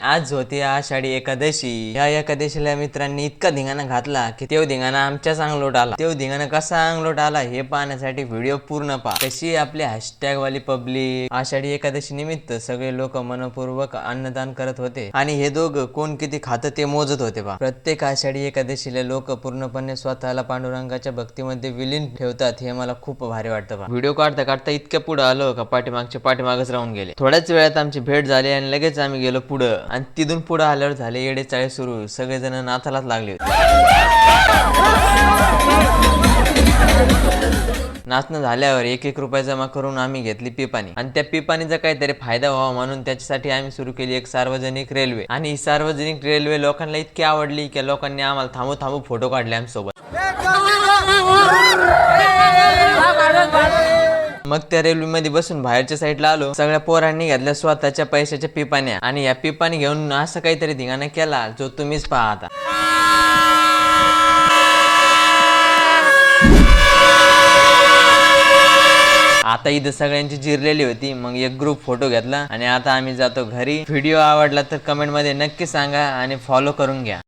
आज होती आषाढी एकादशी। या एकादशीला मित्रांनी इतका धिंगाणा घातला की तेव धिंगाणा आमच्याच अंगलोट आला। तेव धिंगाणा कसा अंगलोट आला हे पाहण्यासाठी व्हिडिओ पूर्ण पहा। कशी आपली हॅशटॅग वाली पब्लिक आषाढी एकादशी निमित्त सगळे लोक मनपूर्वक अन्नदान करत होते आणि हे दोघं कोण किती खातं ते मोजत होते पहा। प्रत्येक आषाढी एकादशीला लोक पूर्णपणे स्वतःला पांडुरंगाच्या भक्तीमध्ये विलीन ठेवतात हे मला खूप भारी वाटतं पहा। व्हिडिओ काढता काढता इतक्या पुढे आलो का पाठीमागच राहून गेले। थोड्याच वेळात आमची भेट झाली आणि लगेच आम्ही गेलो पुढं आणि तिथून पुढे आल्यावर झाले येडे चाळे सुरू। सगळेजण नाचालाच लागले होते। नाचणं झाल्यावर 1-1 रुपये जमा करून आम्ही घेतली पिपाणी आणि त्या पिपाणीचा काहीतरी फायदा व्हावा म्हणून त्याच्यासाठी आम्ही सुरू केली एक सार्वजनिक रेल्वे। आणि ही सार्वजनिक रेल्वे लोकांना इतकी आवडली की लोकांनी आम्हाला थांबू थांबू फोटो काढले आमच्यासोबत। मग त्या रेल्वेमध्ये बसून बाहेरच्या साईडला आलो। सगळ्या पोरांनी घेतल्या स्वतःच्या पैशाच्या पिपाण्या आणि या पिपाणी घेऊन असं काहीतरी धिंगाणा केला जो तुम्हीच पहा आता। आता इथं सगळ्यांची जिरलेली होती। मग एक ग्रुप फोटो घेतला आणि आता आम्ही जातो घरी। व्हिडिओ आवडला तर कमेंट मध्ये नक्की सांगा आणि फॉलो करून घ्या।